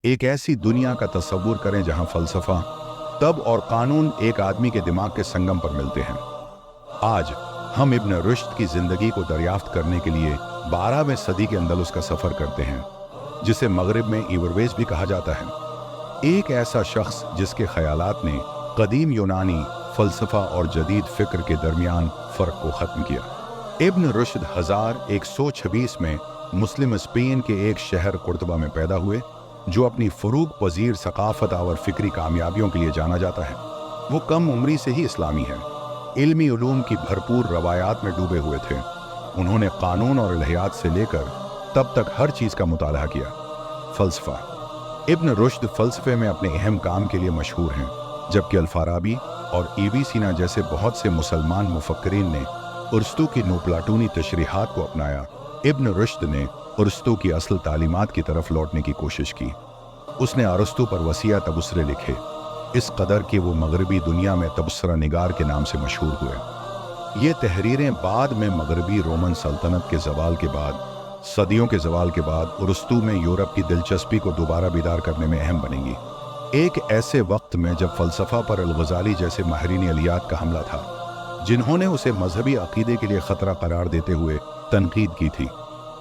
एक ऐसी दुनिया का तस्वुर करें जहां फलसफा, तब और कानून एक आदमी के दिमाग के संगम पर मिलते हैं। आज हम इब्न रुश्द की जिंदगी को दरियाफ्त करने के लिए 12वीं सदी के अंदलुस का सफर करते हैं, जिसे मगरिब में इवरवेज भी कहा जाता है। एक ऐसा शख्स जिसके ख्यालात ने कदीम यूनानी फलसफा और जदीद फिक्र के दरमियान फर्क को खत्म किया। इब्न रुश्द 1126 में मुस्लिम स्पेन के एक शहर कुर्तबा में पैदा हुए, जो अपनी फरूग पजीर सकाफत और फिक्री कामयाबियों के लिए जाना जाता है। वो कम उम्री से ही इस्लामी है, इल्मी उलूम की भरपूर रवायात में डूबे हुए थे। उन्होंने कानून और इल्हियात से लेकर तब तक हर चीज़ का मुताला किया। फलसफा। इब्न रुश्द फलसफे में अपने अहम काम के लिए मशहूर हैं, जबकि अल-फाराबी और इबन सीना जैसे बहुत से मुसलमान मुफक्करीन ने अरस्तू की नोप्लाटूनी तशरीहात को अपनाया। इब्न रुश्द ने अरस्तू की असल तालीमात की तरफ लौटने की कोशिश की। उसने अरस्तू पर वसीया तबसरे लिखे, इस कदर कि वो मगरबी दुनिया में तबसरा निगार के नाम से मशहूर हुए। ये तहरीरें बाद में मगरबी रोमन सल्तनत के ज़वाल के बाद, सदियों के ज़वाल के बाद अरस्तू में यूरोप की दिलचस्पी को दोबारा बेदार करने में अहम बनेंगी। एक ऐसे वक्त में जब फ़लसफ़ा पर अल-गज़ाली जैसे माहिरीन अलियात का हमला था, जिन्होंने उसे मजहबी अकीदे के लिए ख़तरा करार देते हुए तनकीद की थी,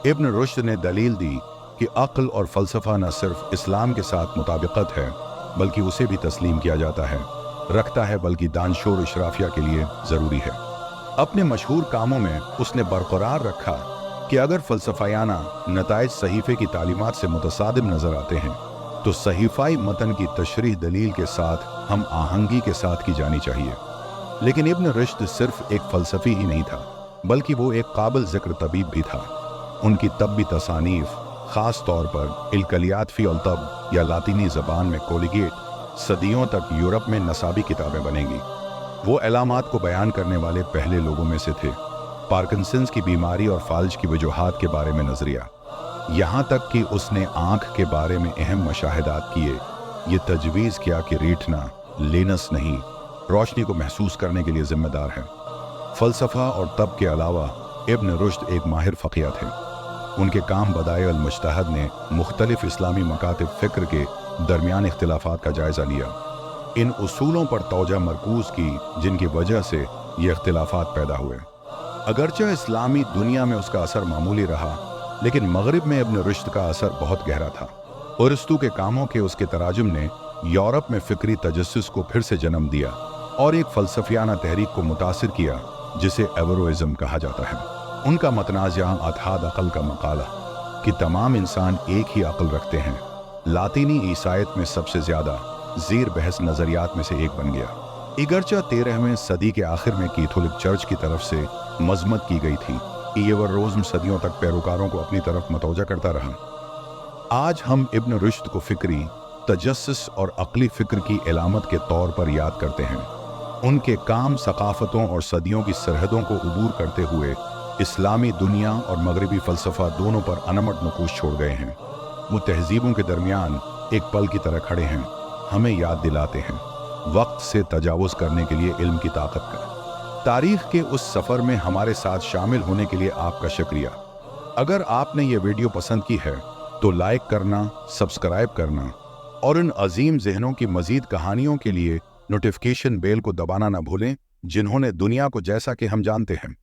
इब्न रुश्द ने दलील दी कि अक्ल और फ़लसफ़ा न सिर्फ इस्लाम के साथ मुताबिकत है, बल्कि उसे भी तस्लीम किया जाता है, रखता है, बल्कि दानशूर इशराफिया के लिए ज़रूरी है। अपने मशहूर कामों में उसने बरकरार रखा कि अगर फ़लसफ़ायाना नताइज सहीफ़े की तालीमात से मुतसादिम नज़र आते हैं, तो सहीफ़ाई मतन की तशरीह दलील के साथ हम आहंगी के साथ की जानी चाहिए। लेकिन इब्न रुश्द सिर्फ एक फ़लसफ़ी ही नहीं था, बल्कि वो एक काबिल ज़िक्र तबीब भी था। उनकी तब्बी तसानीफ़, ख़ास तौर पर इल्कलियात फ़ी अल-तब या लातीनी ज़बान में कोलिगेट, सदियों तक यूरोप में नसाबी किताबें बनेंगी। वो अलामात को बयान करने वाले पहले लोगों में से थे। पार्किंसंस की बीमारी और फाल्ज की वजूहात के बारे में नज़रिया, यहाँ तक कि उसने आँख के बारे में अहम मशाहिदात किए। ये तजवीज़ किया कि रीठना लेनस नहीं, रोशनी को महसूस करने के लिए ज़िम्मेदार है। फ़लसफ़ा और तब के अलावा इब्न रुश्द एक माहिर फ़क़ीह थे। उनके काम बदाए अल-मुज्तहद ने मुख्तलिफ इस्लामी मकातिब फ़िक्र के दरमियान इख्तिलाफ़ात का जायज़ा लिया, इन उसूलों पर तवज्जो मरकूज़ की जिनकी वजह से ये इख्तिलाफ़ात पैदा हुए। अगरचे इस्लामी दुनिया में उसका असर मामूली रहा, लेकिन मगरिब में इब्न रुश्द का असर बहुत गहरा था। अरस्तू के कामों के उसके तराजुम ने यूरोप में फ़िक्री तजस्सुस को फिर से जन्म दिया और एक फ़लसफ़ियाना तहरीक को मुतासिर किया, जिसे एवरोइज़म कहा जाता है। उनका मतनाज़ा अतहाद अक़ल का मकाला कि तमाम इंसान एक ही अक़ल रखते हैं, लातीनी ईसाइत में सबसे ज़्यादा ज़ीर बहस नज़रियात में से एक बन गया। इगरचा 13वीं सदी के आखिर में कैथोलिक चर्च की तरफ से मज़म्मत की गई थी। एवरोइज़म सदियों तक पैरोकारों को अपनी तरफ मतवज्जा करता रहा। आज हम इब्न रुश्द को फ़िक्री तजस्सुस और अक़ली फ़िक्र की अलामत के तौर पर याद करते हैं। उनके काम सकाफ़तों और सदियों की सरहदों को उबूर करते हुए इस्लामी दुनिया और मगरबी फ़लसफ़ा दोनों पर अनमट नकूश छोड़ गए हैं। वो तहज़ीबों के दरमियान एक पल की तरह खड़े हैं, हमें याद दिलाते हैं वक्त से तजावुज़ करने के लिए इल्म की ताकत का। तारीख़ के उस सफ़र में हमारे साथ शामिल होने के लिए आपका शुक्रिया। अगर आपने ये वीडियो पसंद की है तो लाइक करना, सब्सक्राइब करना और इन अजीम ज़हनों की मज़ीद कहानियों के लिए नोटिफिकेशन बेल को दबाना ना भूलें, जिन्होंने दुनिया को जैसा कि हम जानते हैं